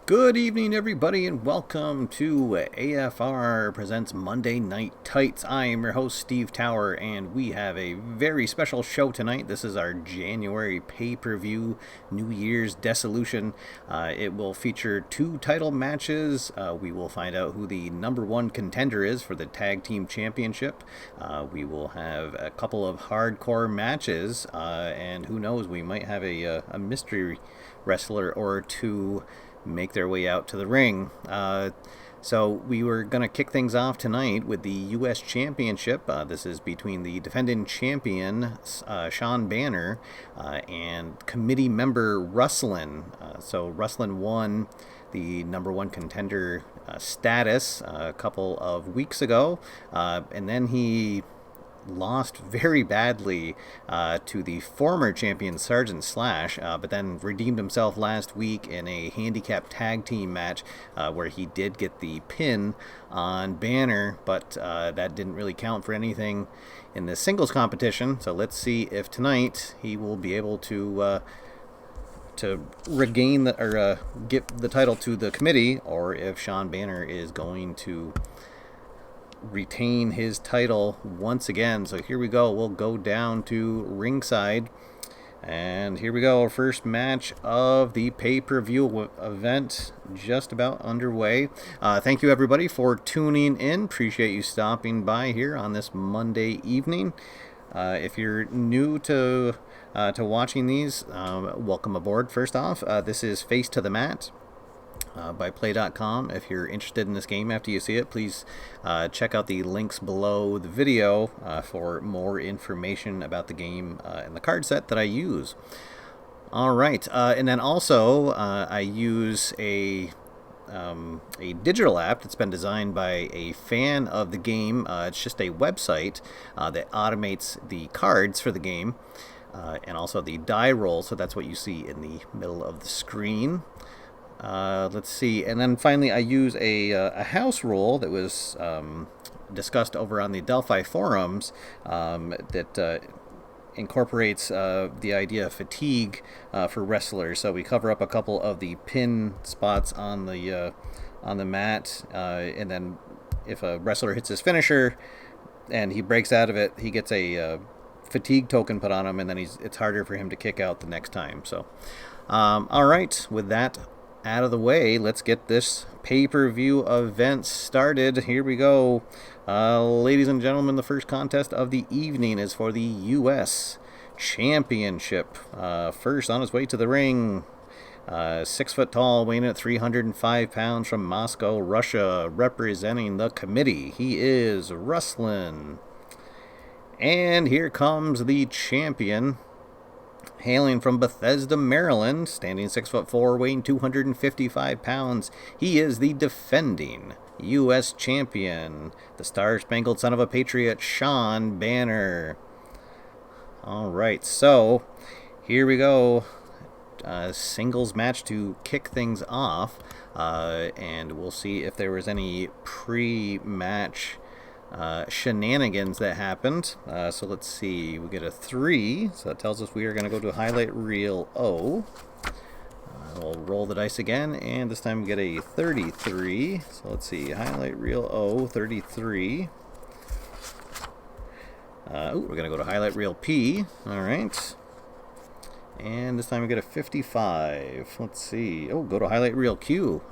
Good evening, everybody, and welcome to AFR Presents Monday Night Tights. I am your host, Steve Tower, and we have a very special show tonight. This is our January pay-per-view New Year's Desolution. It will feature 2 title matches. We will find out who the #1 contender is for the Tag Team Championship. We will have a couple of hardcore matches, and who knows, we might have a mystery wrestler or two make their way out to the ring. So we were going to kick things off tonight with the US Championship. This is between the defending champion, Shawn Banner, and committee member Ruslan. So Ruslan won the #1 contender status a couple of weeks ago, and then he lost very badly to the former champion Sergeant Slash, but then redeemed himself last week in a handicap tag team match where he did get the pin on Banner, but that didn't really count for anything in the singles competition. So let's see if tonight he will be able to regain or get the title to the committee, or if Shawn Banner is going to retain his title once again. So here we go. We'll go down to ringside, and here we go. Our first match of the pay-per-view event just about underway. Thank you, everybody, for tuning in. Appreciate you stopping by here on this Monday evening. If you're new to watching these, welcome aboard. First off, this is Face to the Mat by PLAAY.com. If you're interested in this game after you see it, please check out the links below the video for more information about the game and the card set that I use. Alright, and then also I use a digital app that's been designed by a fan of the game. It's just a website that automates the cards for the game and also the die roll, so that's what you see in the middle of the screen. Let's see, and then finally I use a house rule that was discussed over on the Delphi forums that incorporates the idea of fatigue for wrestlers. So we cover up a couple of the pin spots on the mat, and then if a wrestler hits his finisher and he breaks out of it, he gets a fatigue token put on him, and then it's harder for him to kick out the next time. So all right, with that out of the way, let's get this pay-per-view event started. Here we go. Ladies and gentlemen, the first contest of the evening is for the US Championship. First on his way to the ring, 6 foot tall, weighing at 305 pounds, from Moscow, Russia, representing the committee. He is Ruslan. And here comes the champion, hailing from Bethesda, Maryland, standing 6'4", weighing 255 pounds. He is the defending U.S. champion, the Star-Spangled Son of a Patriot, Shawn Banner. All right, so here we go. Singles match to kick things off, and we'll see if there was any pre-match shenanigans that happened. So let's see, we get a 3, so that tells us we are going to go to highlight reel O. we'll roll the dice again, and this time we get a 33. So let's see, highlight reel O, 33. We're going to go to highlight reel P. All right. And this time we get a 55. Let's see. Oh, go to highlight reel Q.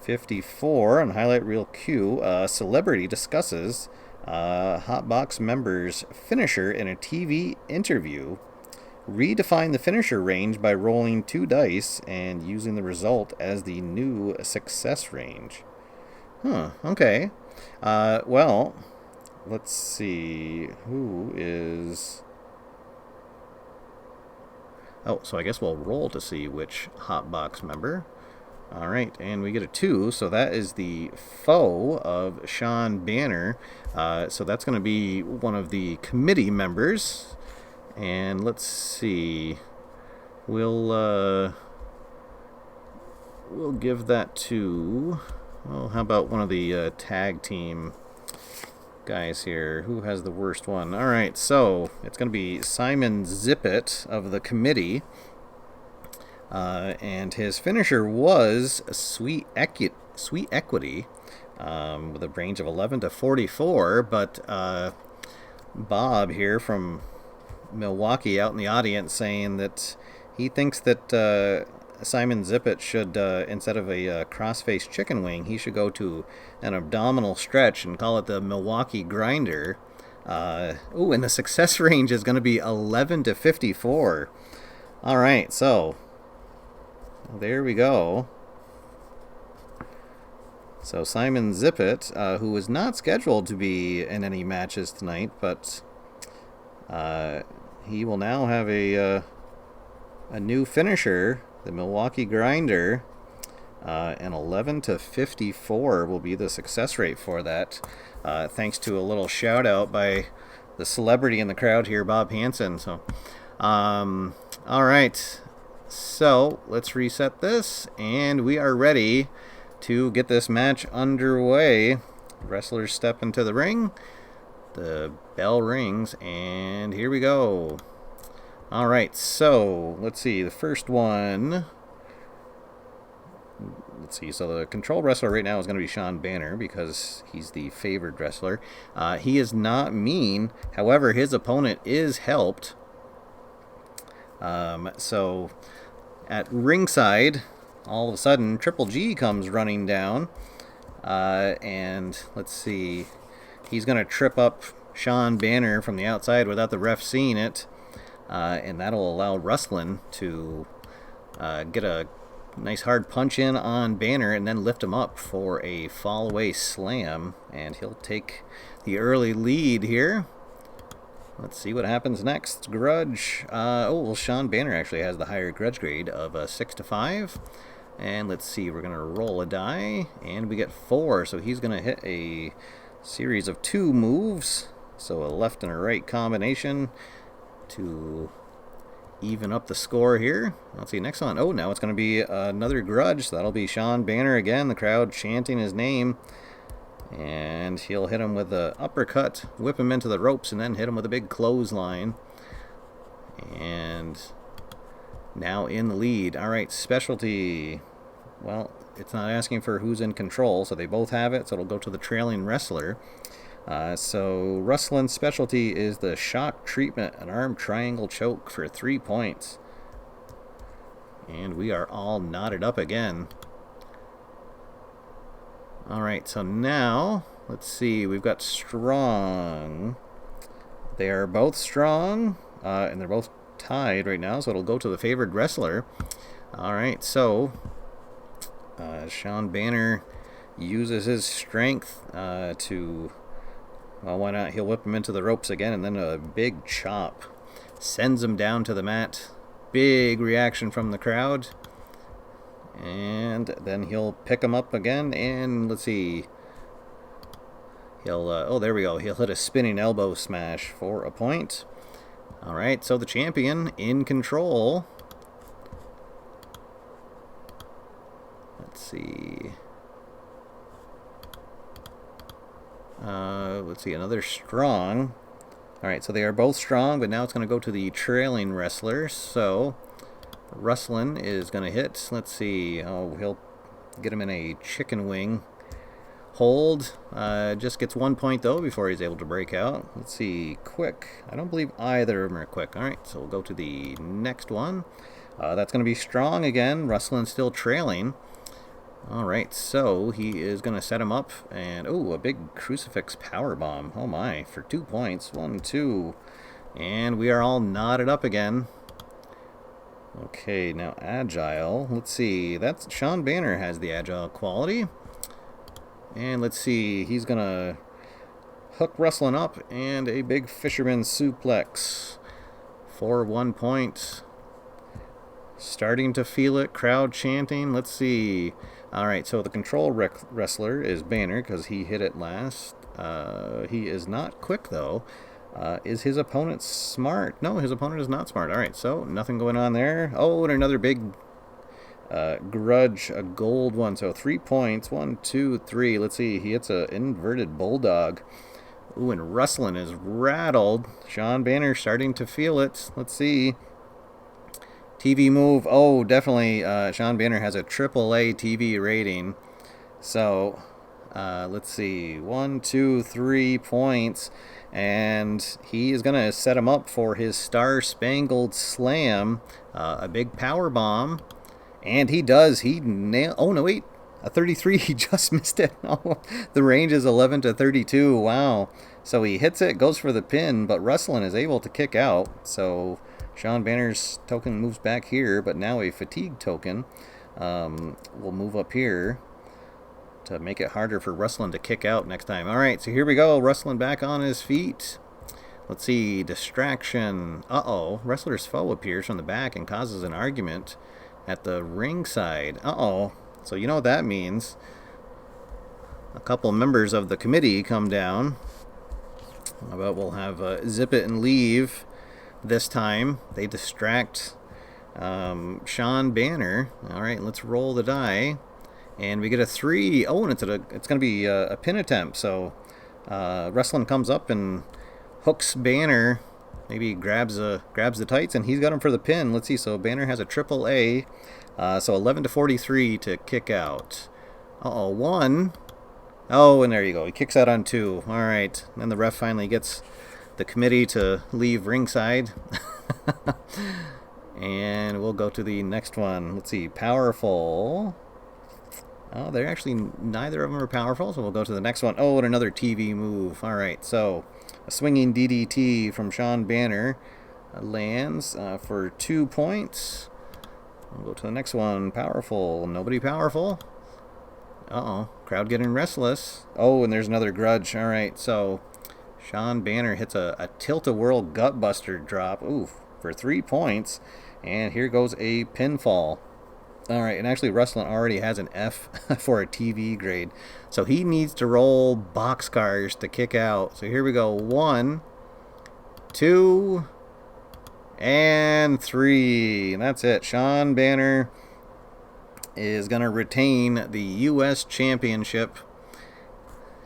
54 on highlight reel Q. Celebrity discusses Hotbox member's finisher in a TV interview. Redefine the finisher range by rolling 2 dice and using the result as the new success range. Okay. Well, let's see. Who is... Oh, so I guess we'll roll to see which Hotbox member. All right, and we get a 2, so that is the foe of Shawn Banner. So that's going to be one of the committee members. And let's see. We'll give that to... Well, how about one of the tag team guys here? Who has the worst one? All right, so it's going to be Simon Zippet of the committee. And his finisher was Sweet Equity with a range of 11 to 44. But Bob here from Milwaukee out in the audience saying that he thinks that Simon Zippet should, instead of a cross-faced chicken wing, he should go to an abdominal stretch and call it the Milwaukee Grinder. And the success range is going to be 11 to 54. All right, so there we go. So Simon Zippet, who was not scheduled to be in any matches tonight, but he will now have a new finisher, the Milwaukee Grinder, and 11 to 54 will be the success rate for that. Thanks to a little shout out by the celebrity in the crowd here, Bob Hansen. So, all right. So let's reset this, and we are ready to get this match underway. Wrestlers step into the ring. The bell rings, and here we go. All right, so let's see. The first one. Let's see. So the control wrestler right now is going to be Shawn Banner because he's the favored wrestler. He is not mean. However, his opponent is helped. So at ringside, all of a sudden, Triple G comes running down. And let's see. He's going to trip up Shawn Banner from the outside without the ref seeing it. And that'll allow Ruslan to get a nice hard punch in on Banner and then lift him up for a fall away slam. And he'll take the early lead here. Let's see what happens next. Grudge. Shawn Banner actually has the higher grudge grade of 6 to 5. And let's see, we're going to roll a die, and we get 4. So he's going to hit a series of 2 moves. So a left and a right combination to even up the score here. Let's see, next one. Oh, now it's going to be another grudge. So that'll be Shawn Banner again, the crowd chanting his name. And he'll hit him with an uppercut, whip him into the ropes, and then hit him with a big clothesline. And now in the lead. All right, specialty. Well, it's not asking for who's in control, so they both have it, so it'll go to the trailing wrestler. So Ruslan's specialty is the shock treatment, an arm triangle choke for 3 points. And we are all knotted up again. All right, so now, let's see, we've got strong. They are both strong, and they're both tied right now, so it'll go to the favored wrestler. All right, so Shawn Banner uses his strength to, well, why not? He'll whip him into the ropes again, and then a big chop sends him down to the mat. Big reaction from the crowd. And then he'll pick him up again, and let's see. He'll, there we go. He'll hit a spinning elbow smash for a point. All right, so the champion in control. Let's see. Let's see, another strong. All right, so they are both strong, but now it's going to go to the trailing wrestler. So Ruslan is going to hit. Let's see. Oh, he'll get him in a chicken wing hold. Just gets 1 point, though, before he's able to break out. Let's see. Quick. I don't believe either of them are quick. All right, so we'll go to the next one. That's going to be strong again. Ruslan's still trailing. All right, so he is going to set him up. And, oh, a big crucifix power bomb. Oh, my, for 2 points. 1, 2. And we are all knotted up again. Okay, now agile. Let's see. That's Shawn Banner has the agile quality. And let's see. He's going to hook Ruslan up and a big fisherman suplex for 1 point. Starting to feel it. Crowd chanting. Let's see. All right, so the control wrestler is Banner because he hit it last. He is not quick, though. Is his opponent smart? No, his opponent is not smart. All right, so nothing going on there. Oh, and another big grudge, a gold one. So 3 points. 1, 2, 3. Let's see. He hits an inverted bulldog. Ooh, and Ruslan is rattled. Shawn Banner starting to feel it. Let's see. TV move. Oh, definitely. Shawn Banner has a AAA TV rating. So let's see. 1, 2, 3 points. And he is going to set him up for his Star-Spangled Slam, a big power bomb. And he does. He nailed. Oh, no, wait. A 33. He just missed it. Oh, the range is 11 to 32. Wow. So he hits it, goes for the pin, but Ruslan is able to kick out. So Shawn Banner's token moves back here, but now a fatigue token will move up here to make it harder for Ruslan to kick out next time. All right, so here we go. Ruslan back on his feet. Let's see. Distraction. Uh-oh. Wrestler's foe appears from the back and causes an argument at the ringside. Uh-oh. So you know what that means. A couple members of the committee come down. But we'll have Zip It and Leave this time. They distract Shawn Banner. All right, let's roll the die. And we get a 3. Oh, and it's going to be a pin attempt. So Ruslan comes up and hooks Banner. Maybe grabs the tights, and he's got him for the pin. Let's see. So Banner has a AAA. So 11 to 43 to kick out. Uh-oh, 1. Oh, and there you go. He kicks out on 2. All right. Then the ref finally gets the committee to leave ringside. And we'll go to the next one. Let's see. Powerful. Oh, they're actually, neither of them are powerful, so we'll go to the next one. Oh, and another TV move. All right, so a swinging DDT from Shawn Banner lands for 2 points. We'll go to the next one. Powerful. Nobody powerful. Uh-oh. Crowd getting restless. Oh, and there's another grudge. All right, so Shawn Banner hits a tilt-a-whirl gutbuster drop. Ooh, for 3 points. And here goes a pinfall. All right, and actually Ruslan already has an F for a TV grade. So he needs to roll boxcars to kick out. So here we go. 1, 2, and 3. And that's it. Shawn Banner is going to retain the US Championship.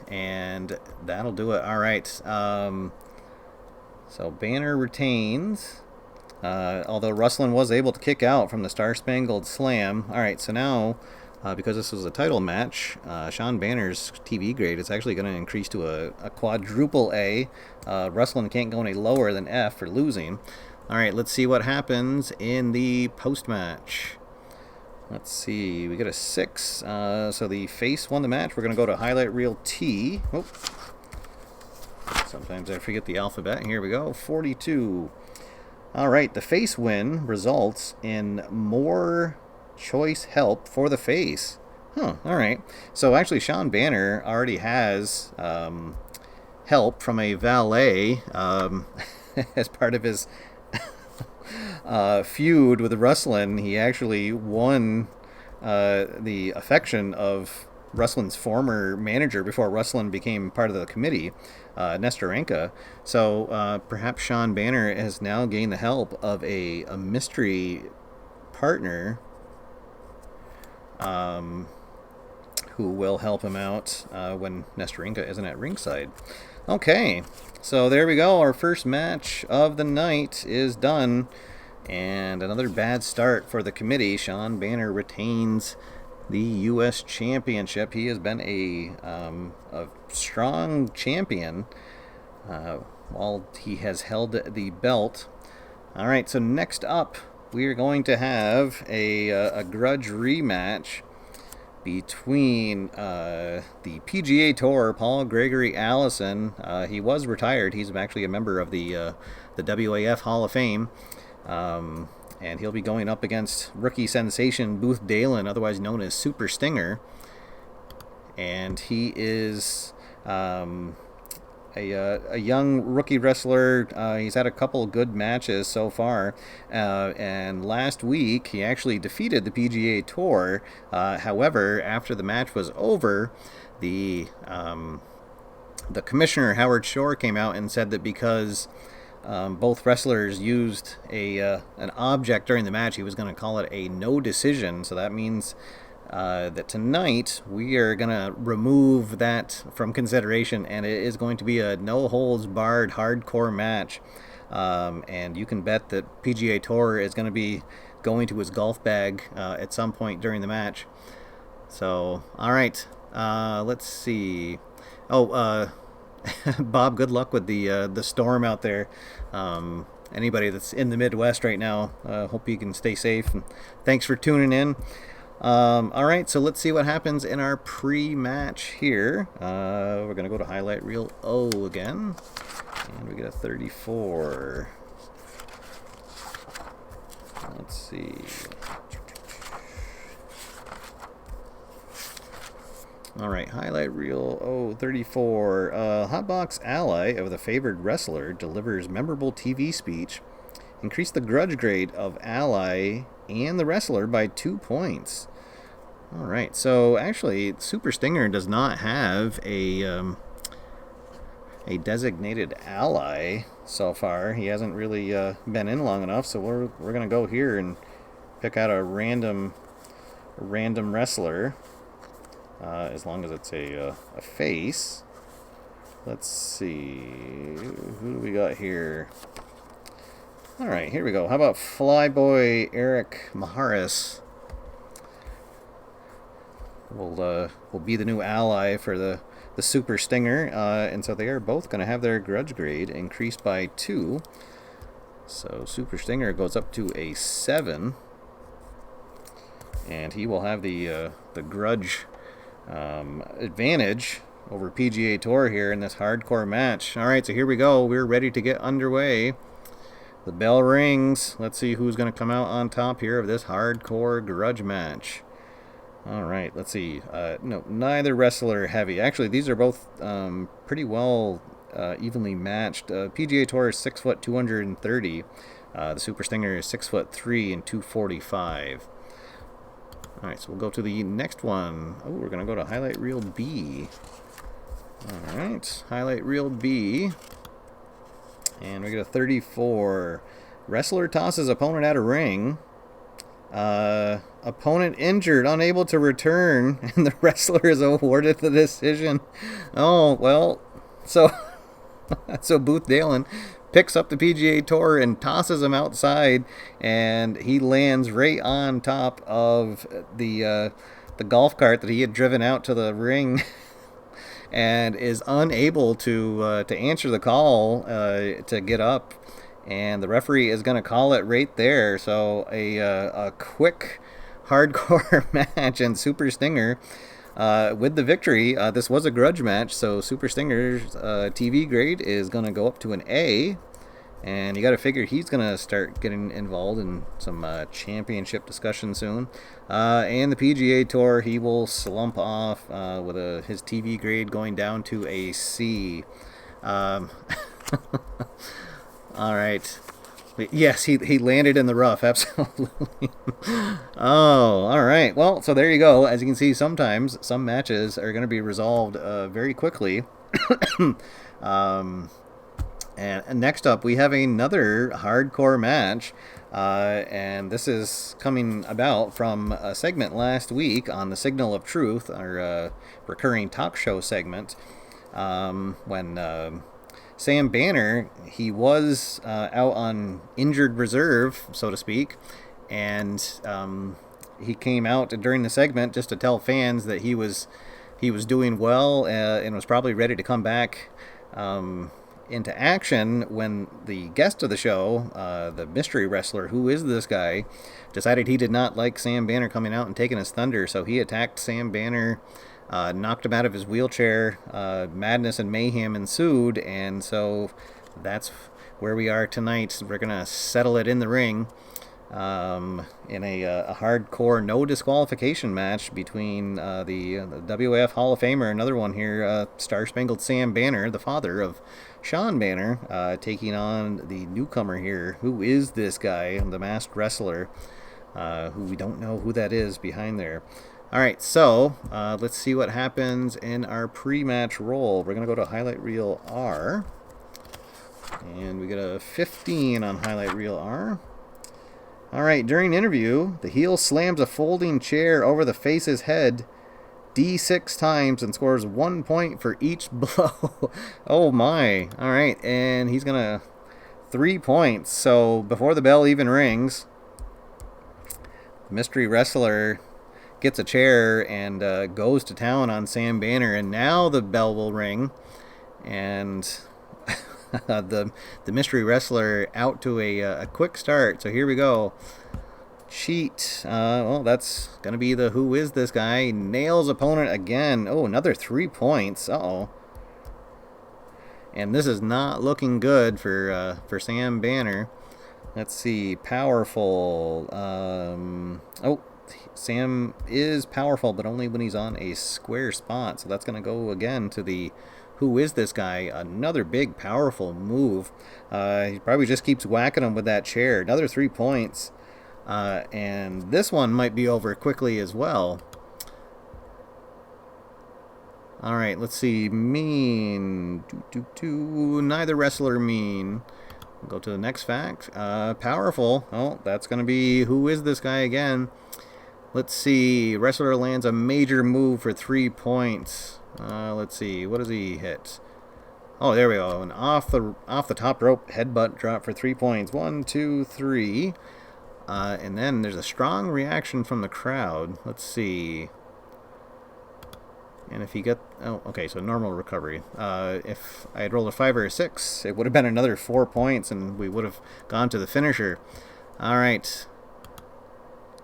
And that'll do it. All right. So Banner retains. Although Ruslan was able to kick out from the Star-Spangled Slam. All right, so now, because this was a title match, Shawn Banner's TV grade is actually going to increase to a quadruple A. Ruslan can't go any lower than F for losing. All right, let's see what happens in the post-match. Let's see, we get a 6. So the face won the match. We're going to go to highlight reel T. Oh. Sometimes I forget the alphabet. Here we go, 42. All right, the face win results in more choice help for the face. Huh, all right. So actually, Shawn Banner already has help from a valet as part of his feud with Ruslan. He actually won the affection of Ruslan's former manager before Ruslan became part of the committee, Nestorenko. So perhaps Shawn Banner has now gained the help of a mystery partner who will help him out when Nestorenko isn't at ringside. Okay, so there we go. Our first match of the night is done. And another bad start for the committee. Shawn Banner retains the US Championship. He has been a strong champion while he has held the belt. All right, so next up, we are going to have a grudge rematch between the PGA Tour, Paul Gregory Allison. He was retired. He's actually a member of the WAF Hall of Fame. And he'll be going up against rookie sensation Booth Dalen, otherwise known as Super Stinger. And he is a young rookie wrestler. He's had a couple good matches so far. And last week, he actually defeated the PGA Tour. However, after the match was over, the commissioner, Howard Shore, came out and said that because both wrestlers used an object during the match, he was going to call it a no decision. So that means that tonight we are going to remove that from consideration, and it is going to be a no holds barred hardcore match. And you can bet that PGA Tour is going to be going to his golf bag at some point during the match. So, all right, let's see. Bob, good luck with the storm out there. Anybody that's in the Midwest right now, hope you can stay safe. And thanks for tuning in. All right, so let's see what happens in our pre-match here. We're going to go to highlight reel O again. And we get a 34. Let's see. All right, highlight reel 34. Hotbox ally of the favored wrestler delivers memorable TV speech. Increase the grudge grade of ally and the wrestler by 2 points. All right, so actually, Super Stinger does not have a designated ally so far. He hasn't really been in long enough, so we're gonna go here and pick out a random wrestler. As long as it's a face. Let's see. Who do we got here? All right, here we go. How about Flyboy Eric Maharis? Will be the new ally for the Super Stinger. And so they are both going to have their grudge grade increased by 2. So Super Stinger goes up to a 7. And he will have the grudge advantage over PGA Tour here in this hardcore match. All right, so here we go. We're ready to get underway. The bell rings. Let's see who's going to come out on top here of this hardcore grudge match. All right, let's see. No, neither wrestler heavy. Actually, these are both pretty well evenly matched. PGA Tour is 6 foot 230. The Super Stinger is 6 foot 3 and 245. All right, so we'll go to the next one. Oh, we're going to go to highlight reel B. All right, highlight reel B. And we get a 34. Wrestler tosses opponent out of ring. Opponent injured, unable to return, and the wrestler is awarded the decision. Oh, well, so Booth Dalen picks up the PGA Tour and tosses him outside, and he lands right on top of the golf cart that he had driven out to the ring, and is unable to answer the call to get up, and the referee is going to call it right there. So a quick hardcore match, and Super Stinger with the victory. This was a grudge match, so Super Stinger's TV grade is going to go up to an A. And you got to figure he's going to start getting involved in some championship discussion soon. And the PGA Tour, he will slump off with his TV grade going down to a C. All right. Yes, he landed in the rough, absolutely. Oh, all right. Well, so there you go. As you can see, sometimes some matches are going to be resolved very quickly. And next up, we have another hardcore match, and this is coming about from a segment last week on the Signal of Truth, our recurring talk show segment, when Sam Banner, he was out on injured reserve, so to speak, and he came out during the segment just to tell fans that he was doing well and was probably ready to come back into action when the guest of the show, the mystery wrestler, who is this guy, decided he did not like Sam Banner coming out and taking his thunder, so he attacked Sam Banner, knocked him out of his wheelchair. Madness and mayhem ensued, and so that's where we are tonight. We're going to settle it in the ring in a hardcore no disqualification match between the WAF Hall of Famer, another one here, Star Spangled Sam Banner, the father of Shawn Banner, taking on the newcomer here. Who is this guy, the masked wrestler, who we don't know who that is behind there. Alright, so let's see what happens in our pre-match roll. We're going to go to Highlight Reel R, and we get a 15 on Highlight Reel R. Alright, during interview, the heel slams a folding chair over the face's head D6 times and scores 1 point for each blow. Oh my. Alright, and he's going to 3 points. So before the bell even rings, the mystery wrestler gets a chair and goes to town on Sam Banner, and now the bell will ring, and the mystery wrestler out to a quick start. So here we go. Cheat. Well, that's going to be the who is this guy. Nails opponent again. Oh, another 3 points. Uh-oh. And this is not looking good for Sam Banner. Let's see. Powerful. Oh, Sam is powerful, but only when he's on a square spot. So that's going to go again to the who is this guy. Another big, powerful move. He probably just keeps whacking him with that chair. Another 3 points. And this one might be over quickly as well. Alright, let's see. Mean. Neither wrestler mean. We'll go to the next fact. Powerful. Oh, that's going to be who is this guy again. Let's see. Wrestler lands a major move for 3 points. Let's see. What does he hit? Oh, there we go. An off the top rope headbutt drop for 3 points. 1, 2, 3. And then there's a strong reaction from the crowd. Let's see. And if he got... Oh, okay, so normal recovery. If I had rolled a 5 or a 6, it would have been another 4 points, and we would have gone to the finisher. All right.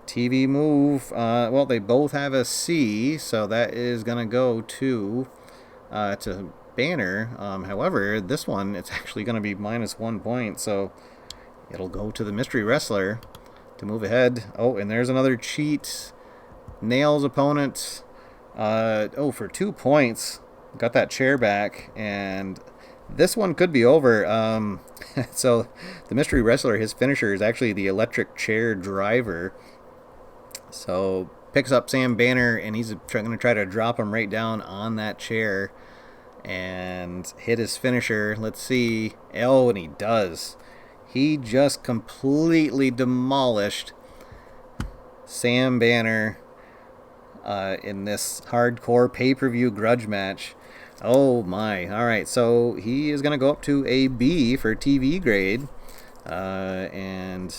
TV move. Well, they both have a C, so that is going to go to Banner. However, this one, it's actually going to be minus 1 point, so it'll go to the mystery wrestler to move ahead. Oh, and there's another cheat. Nails opponent. For 2 points. Got that chair back, and this one could be over. So the mystery wrestler, his finisher is actually the electric chair driver. So picks up Sam Banner, and he's going to try to drop him right down on that chair and hit his finisher. Let's see. Oh, and he does. He just completely demolished Sam Banner in this hardcore pay-per-view grudge match. Oh my. Alright, so he is going to go up to a B for TV grade. And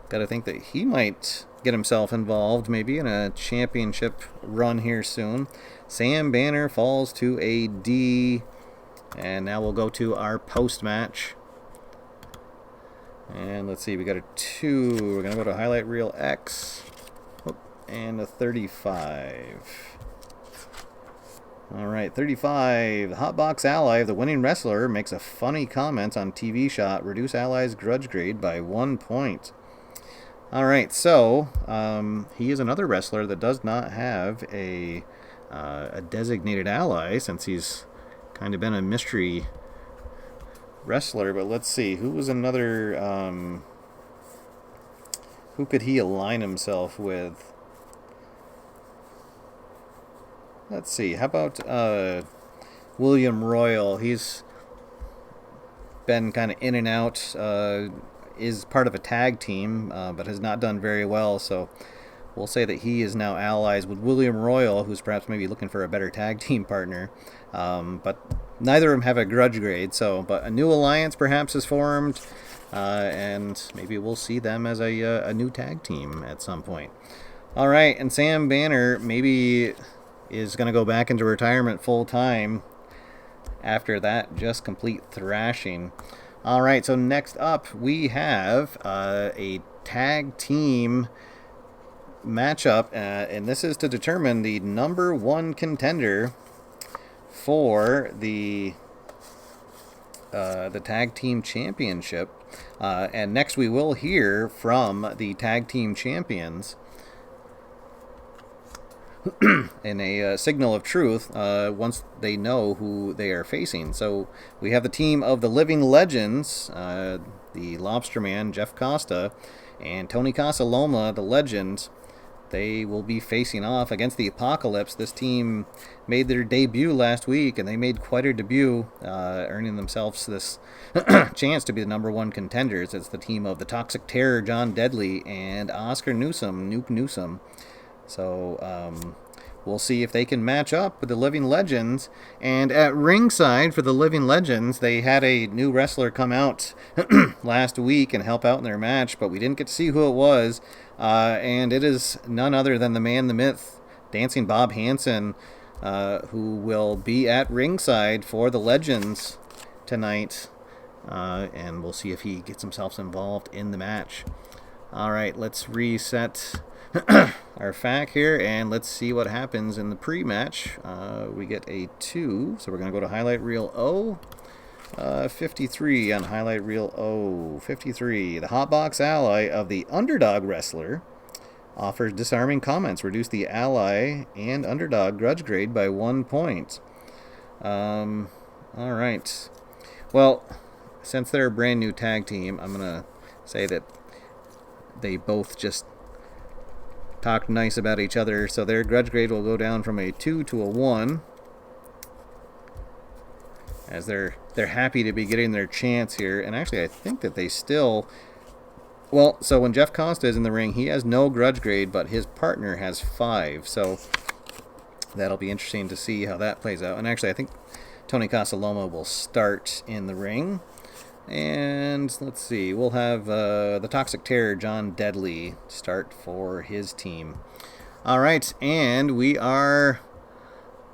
got to think that he might get himself involved maybe in a championship run here soon. Sam Banner falls to a D. And now we'll go to our post-match. And let's see, we got a 2. We're going to go to Highlight Reel X. And a 35. Alright, 35. The Hotbox Ally of the winning wrestler makes a funny comment on TV shot. Reduce ally's grudge grade by 1 point. Alright, so he is another wrestler that does not have a designated ally, since he's kind of been a mystery wrestler. But let's see, who was another... who could he align himself with? Let's see, how about William Royal? He's been kind of in and out, is part of a tag team, but has not done very well, so we'll say that he is now allies with William Royal, who's perhaps maybe looking for a better tag team partner. But neither of them have a grudge grade. So, but a new alliance perhaps is formed, and maybe we'll see them as a new tag team at some point. All right, and Sam Banner maybe is going to go back into retirement full time after that just complete thrashing. All right, so next up we have a tag team matchup, and this is to determine the number one contender for the tag team championship. And next we will hear from the tag team champions in a signal of truth once they know who they are facing. So we have the team of the Living Legends, the Lobster Man, Jeff Costa, and Tony Casaloma, the Legend. They will be facing off against the Apocalypse. This team made their debut last week, and they made quite a debut, earning themselves this chance to be the number one contenders. It's the team of the Toxic Terror, John Deadly, and Oscar Newsom, Nuke Newsom. So we'll see if they can match up with the Living Legends. And at ringside for the Living Legends, they had a new wrestler come out last week and help out in their match, but we didn't get to see who it was. And it is none other than the man, the myth, Dancing Bob Hansen, who will be at ringside for the Legends tonight. And we'll see if he gets himself involved in the match. All right, let's reset our FAQ here, and let's see what happens in the pre-match. We get a 2, so we're going to go to highlight reel O. 53 on highlight reel O. 53. The Hotbox ally of the Underdog Wrestler offers disarming comments. Reduce the ally and Underdog grudge grade by 1 point. All right. Well, since they're a brand new tag team, I'm going to say that they both just talked nice about each other, so their grudge grade will go down from a 2 to a 1, as they're happy to be getting their chance here. And actually, I think that they still... Well, so when Jeff Costa is in the ring, he has no grudge grade, but his partner has 5, so that'll be interesting to see how that plays out. And actually, I think Tony Casaloma will start in the ring. And let's see, we'll have the Toxic Terror, John Deadly, start for his team. All right, and we are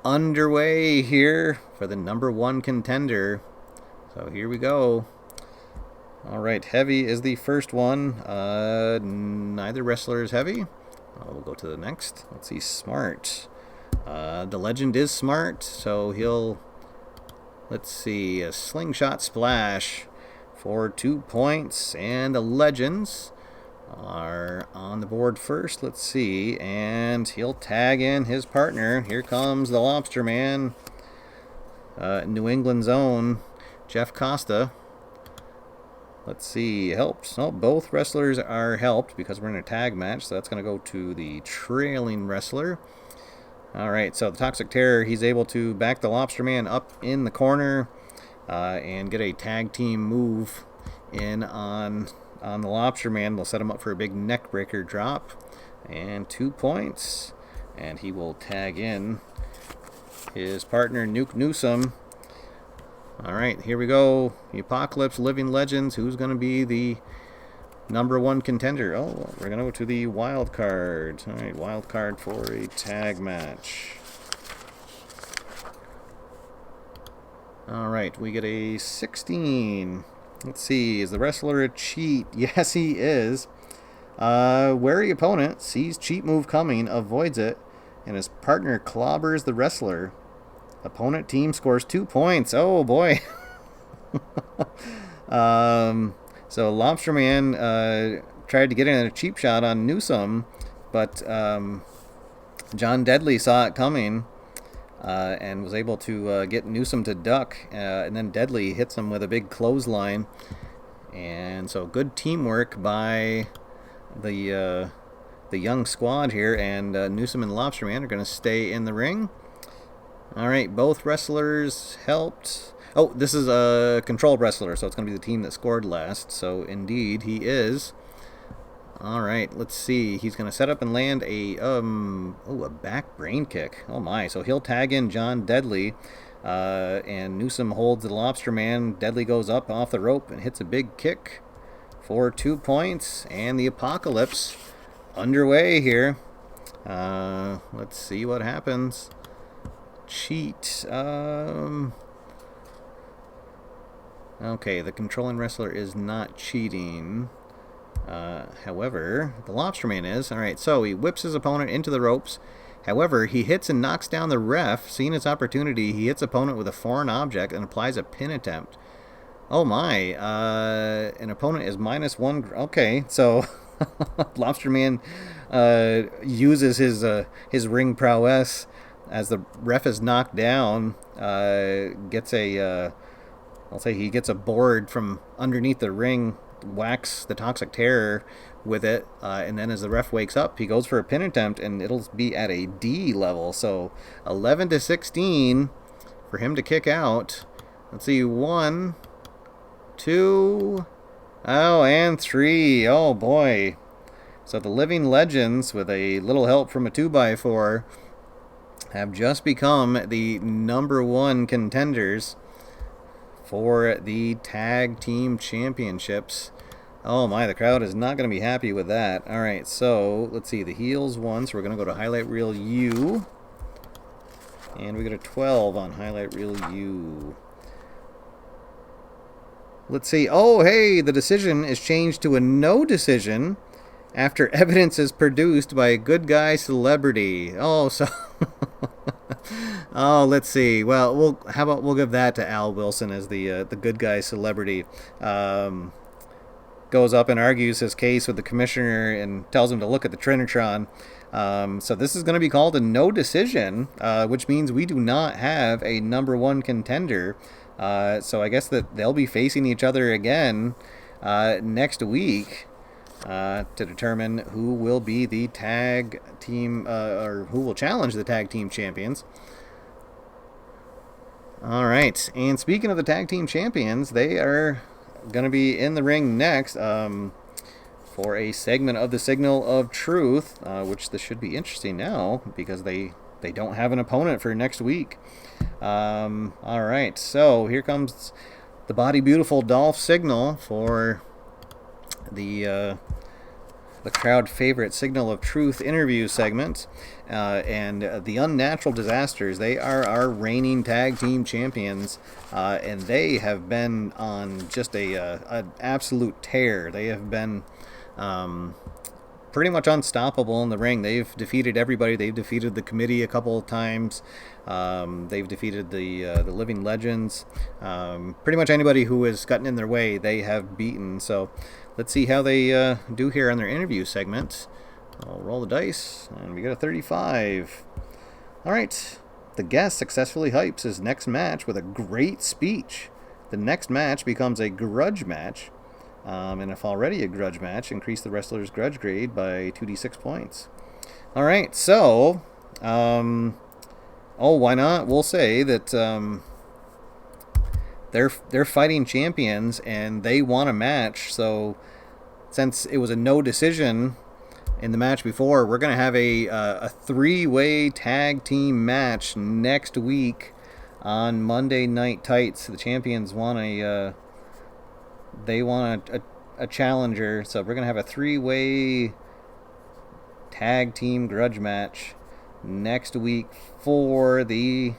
underway here for the number one contender. So here we go. All right, Heavy is the first one. Neither wrestler is Heavy. We'll go to the next. Let's see, Smart. The Legend is Smart, so he'll... Let's see, a Slingshot Splash for 2 points, and the Legends are on the board first. Let's see, and he'll tag in his partner. Here comes the Lobster Man, New England's own Jeff Costa. Let's see, helps. Oh, both wrestlers are helped because we're in a tag match, so that's going to go to the trailing wrestler. All right, so the Toxic Terror, he's able to back the Lobster Man up in the corner and get a tag team move in on the Lobster Man. They'll set him up for a big neck breaker drop, and 2 points. And he will tag in his partner, Nuke Newsom. All right, here we go. The Apocalypse, Living Legends. Who's going to be the number one contender? Oh, we're going to go to the wild card. All right, wild card for a tag match. All right, we get a 16. Let's see, is the wrestler a cheat? Yes, he is. Wary opponent sees cheat move coming, avoids it, and his partner clobbers the wrestler. Opponent team scores 2 points. Oh, boy. So Lobster Man tried to get in a cheap shot on Newsom, but John Deadly saw it coming and was able to get Newsom to duck, and then Deadly hits him with a big clothesline. And so good teamwork by the young squad here, and Newsom and Lobster Man are going to stay in the ring. All right, both wrestlers helped. Oh, this is a controlled wrestler, so it's going to be the team that scored last. So, indeed, he is. All right, let's see. He's going to set up and land a back brain kick. Oh, my. So, he'll tag in John Deadly. And Newsom holds the Lobster Man. Deadly goes up off the rope and hits a big kick for 2 points. And the apocalypse underway here. Let's see what happens. Cheat. Okay, the controlling wrestler is not cheating. However, the Lobster Man is. Alright, so he whips his opponent into the ropes. However, he hits and knocks down the ref. Seeing his opportunity, he hits opponent with a foreign object and applies a pin attempt. Oh my, an opponent is -1. Okay, so Lobster Man uses his ring prowess as the ref is knocked down. Gets a, I'll say he gets a board from underneath the ring, whacks the Toxic Terror with it, and then as the ref wakes up, he goes for a pin attempt, and it'll be at a D level. So 11-16 for him to kick out. Let's see, 1, 2, oh, and 3. Oh boy. So the Living Legends, with a little help from a 2x4, have just become the #1 contenders for the Tag Team Championships. Oh my, the crowd is not going to be happy with that. Alright, so let's see, the heels won, so we're going to go to Highlight Reel U. And we got a 12 on Highlight Reel U. Let's see, oh hey, the decision is changed to a no decision after evidence is produced by a good guy celebrity. Oh, so... Oh, let's see. Well, how about we'll give that to Al Wilson as the good guy celebrity. Goes up and argues his case with the commissioner and tells him to look at the Trinitron. So this is going to be called a no decision, which means we do not have a #1 contender. So I guess that they'll be facing each other again next week to determine who will be the tag team, or who will challenge the tag team champions. All right, and speaking of the tag team champions, they are going to be in the ring next for a segment of the Signal of Truth, which this should be interesting now because they don't have an opponent for next week. All right, so here comes the Body Beautiful Dolph Signal for the crowd favorite Signal of Truth interview segment. And the UnNatural Disasters, they are our reigning tag team champions, and they have been on just an absolute tear. They have been pretty much unstoppable in the ring. They've defeated everybody. They've defeated the committee a couple of times. They've defeated the Living Legends. Pretty much anybody who has gotten in their way, they have beaten. So let's see how they do here on their interview segment. I'll roll the dice, and we got a 35. All right, the guest successfully hypes his next match with a great speech. The next match becomes a grudge match, and if already a grudge match, increase the wrestler's grudge grade by 2d6 points. All right, so, oh, why not? We'll say that they're fighting champions, and they want a match. So, since it was a no decision in the match before, we're going to have a three-way tag team match next week on Monday Night Tights. The champions want a challenger, so we're going to have a three-way tag team grudge match next week for the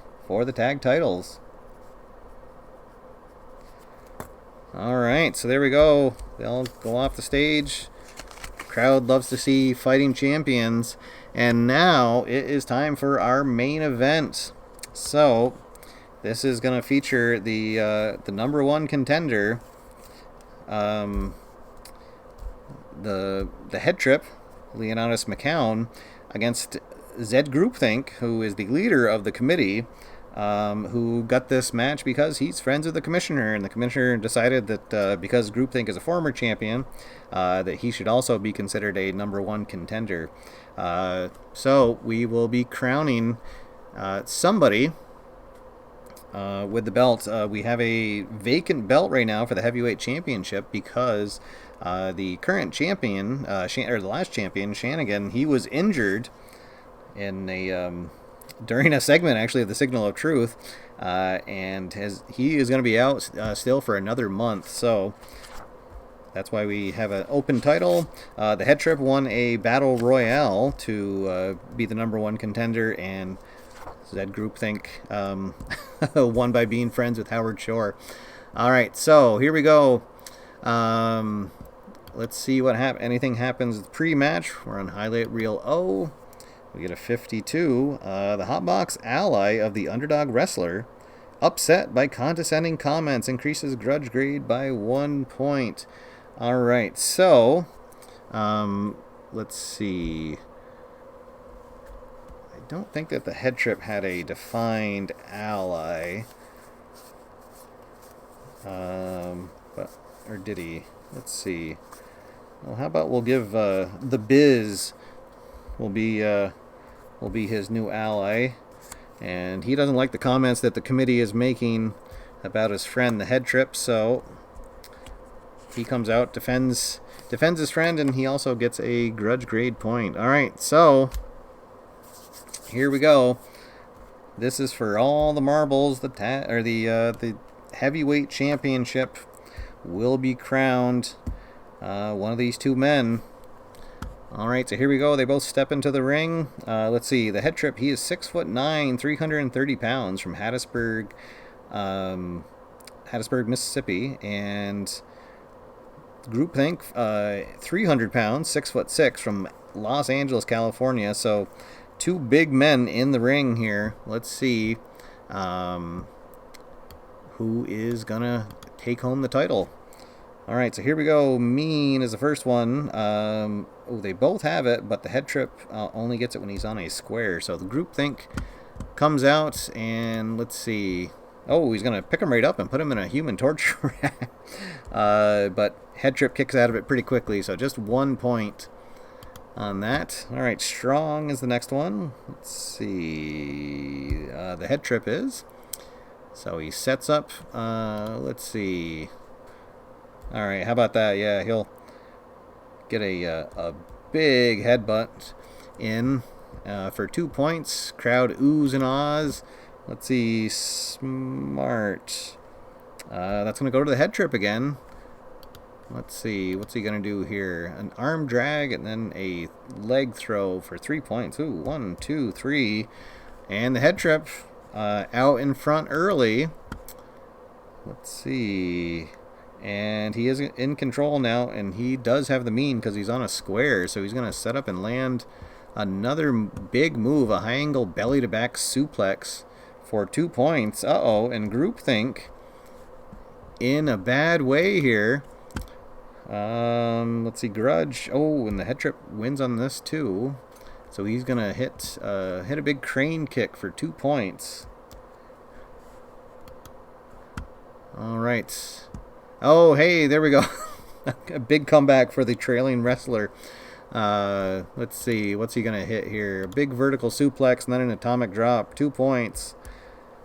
tag titles. All right, so there we go. They'll go off the stage. Crowd loves to see fighting champions, and now it is time for our main event. So this is going to feature the #1 contender, the head trip, Leonidas McCown, against Zed Greupthinck, who is the leader of the committee, who got this match because he's friends with the commissioner, and the commissioner decided that because Greupthinck is a former champion, that he should also be considered a #1 contender. So we will be crowning somebody with the belt. We have a vacant belt right now for the heavyweight championship because the current champion, or the last champion, Shanigan, he was injured in during a segment actually of the Signal of Truth, and he is going to be out still for another month. So that's why we have an open title. The Head Trip won a battle royale to be the #1 contender, and Zed Greupthinck won by being friends with Howard Shore. All right, so here we go. Let's see what anything happens pre-match. We're on highlight reel O. We get a 52. The Hotbox ally of the underdog wrestler, upset by condescending comments, increases grudge grade by 1 point. All right, so let's see. I don't think that the Head Trip had a defined ally. Or did he? Let's see. Well, how about we'll give the Biz will be his new ally, and he doesn't like the comments that the committee is making about his friend, the Head Trip, so he comes out, defends his friend, and he also gets a grudge grade point. All right, so here we go. This is for all the marbles. The heavyweight championship will be crowned one of these two men. All right, so here we go. They both step into the ring. Let's see. The Head Trip, he is 6'9", 330 pounds, from Hattiesburg, Mississippi, and Greupthinck, 300 pounds, 6'6", from Los Angeles, California. So two big men in the ring here. Let's see who is gonna take home the title. All right, so here we go. Mean is the first one. They both have it, but the Head Trip only gets it when he's on a square. So the Greupthinck comes out, and let's see. Oh, he's going to pick him right up and put him in a Human Torch rack. But Head Trip kicks out of it pretty quickly, so just 1 point on that. All right, Strong is the next one. Let's see. The Head Trip is. So he sets up. Let's see. All right, how about that? Yeah, he'll get a big headbutt in for 2 points. Crowd oohs and ahs. Let's see, Smart. That's going to go to the Head Trip again. Let's see, what's he going to do here? An arm drag and then a leg throw for 3 points. Ooh, 1, 2, 3. And the Head Trip out in front early. Let's see. And he is in control now, and he does have the mean because he's on a square, so he's going to set up and land another big move, a high-angle belly-to-back suplex for 2 points. Uh-oh, and Greupthinck in a bad way here. Let's see, Grudge. Oh, and the Head Trip wins on this too. So he's going to hit a big crane kick for 2 points. All right. Oh, hey, there we go. A big comeback for the trailing wrestler. Let's see. What's he going to hit here? A big vertical suplex and then an atomic drop. 2 points.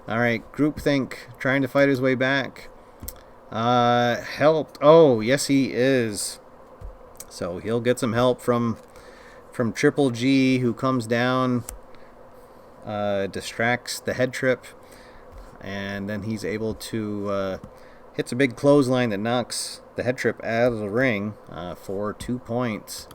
All right, Greupthinck trying to fight his way back. Helped. Oh, yes, he is. So he'll get some help from Triple G, who comes down, distracts the Head Trip, and then he's able to... hits a big clothesline that knocks the Head Trip out of the ring for 2 points.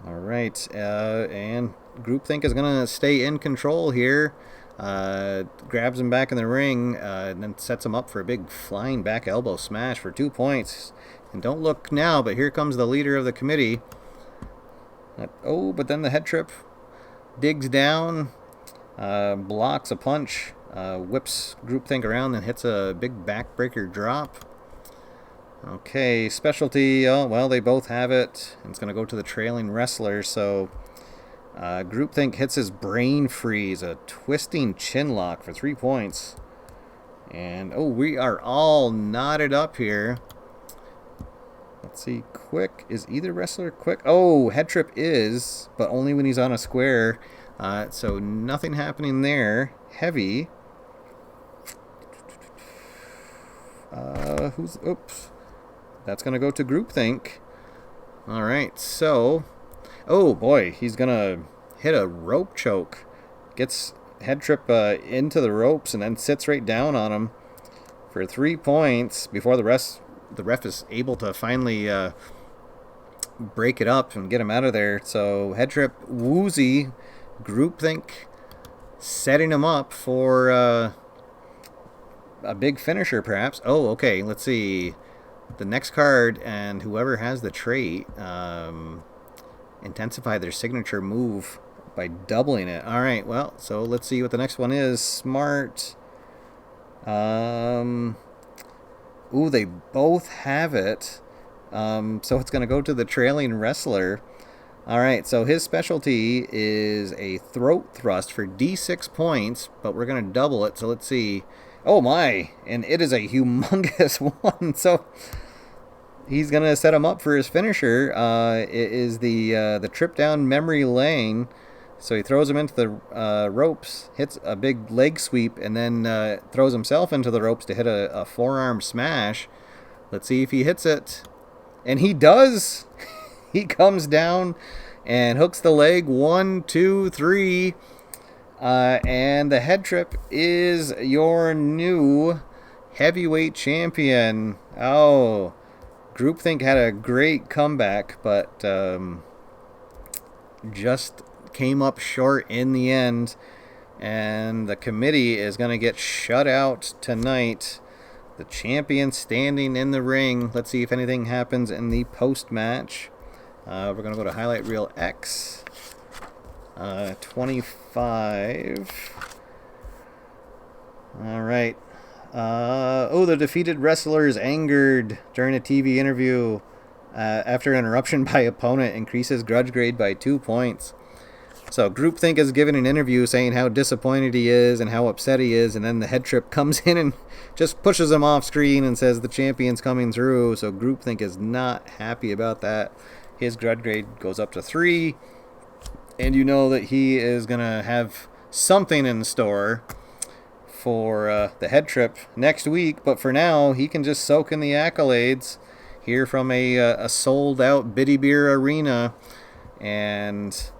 All right, and Greupthinck is going to stay in control here. Grabs him back in the ring and then sets him up for a big flying back elbow smash for 2 points. And don't look now, but here comes the leader of the committee. But then the Head Trip digs down, blocks a punch. Whips Greupthinck around and hits a big backbreaker drop. Okay, specialty. Oh, well, they both have it. It's going to go to the trailing wrestler. So Greupthinck hits his brain freeze, a twisting chin lock for 3 points. And, we are all knotted up here. Let's see, quick. Is either wrestler quick? Oh, Head Trip is, but only when he's on a square. So nothing happening there. Heavy. Oops. That's going to go to Greupthinck. All right, so... Oh, boy, he's going to hit a rope choke. Gets head trip into the ropes and then sits right down on him for 3 points before the ref is able to finally break it up and get him out of there. So head trip woozy, Greupthinck setting him up for a big finisher perhaps. Oh, okay, let's see. The next card, and whoever has the trait, intensify their signature move by doubling it. All right, well, so let's see what the next one is. Smart. Ooh, they both have it. So it's going to go to the trailing wrestler. All right, so his specialty is a throat thrust for D6 points, but we're going to double it. So let's see. Oh my, and it is a humongous one. So he's going to set him up for his finisher. It is the trip down memory lane. So he throws him into the ropes, hits a big leg sweep, and then throws himself into the ropes to hit a forearm smash. Let's see if he hits it. And he does. He comes down and hooks the leg. 1, 2, 3. And the head trip is your new heavyweight champion. Oh, Greupthinck had a great comeback, but just came up short in the end. And the committee is going to get shut out tonight. The champion standing in the ring. Let's see if anything happens in the post-match. We're going to go to Highlight Reel X. 25. All right. Oh, the defeated wrestler is angered during a TV interview after an interruption by opponent increases grudge grade by 2 points. So Greupthinck is giving an interview saying how disappointed he is and how upset he is, and then the head trip comes in and just pushes him off screen and says the champion's coming through. So Greupthinck is not happy about that. His grudge grade goes up to 3, and you know that he is going to have something in store for the head trip next week. But for now, he can just soak in the accolades here from a sold-out Biddy Beer Arena, and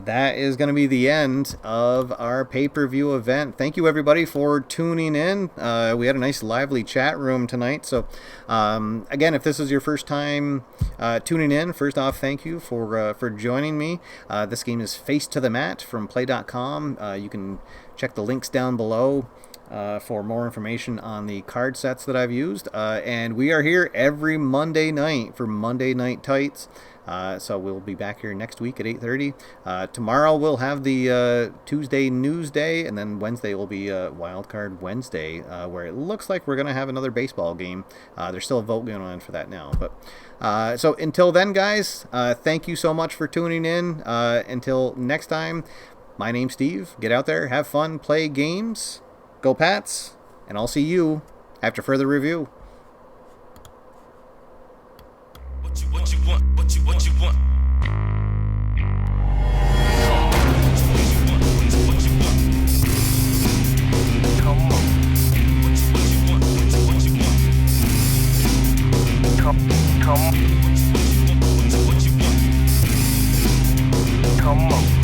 that is going to be the end of our pay-per-view event. Thank you, everybody, for tuning in. We had a nice, lively chat room tonight. So, again, if this is your first time tuning in, first off, thank you for joining me. This game is Face to the Mat from PLAAY.com. You can check the links down below for more information on the card sets that I've used. And we are here every Monday night for Monday Night Tights. So we'll be back here next week at 8:30. Tomorrow we'll have the Tuesday News Day, and then Wednesday will be Wildcard Wednesday, where it looks like we're going to have another baseball game. There's still a vote going on for that now. But so until then, guys, thank you so much for tuning in. Until next time, my name's Steve. Get out there, have fun, play games, go Pats, and I'll see you after further review. What you want, what you want. Come on. What you want, what you want. Come. What you want. Come on.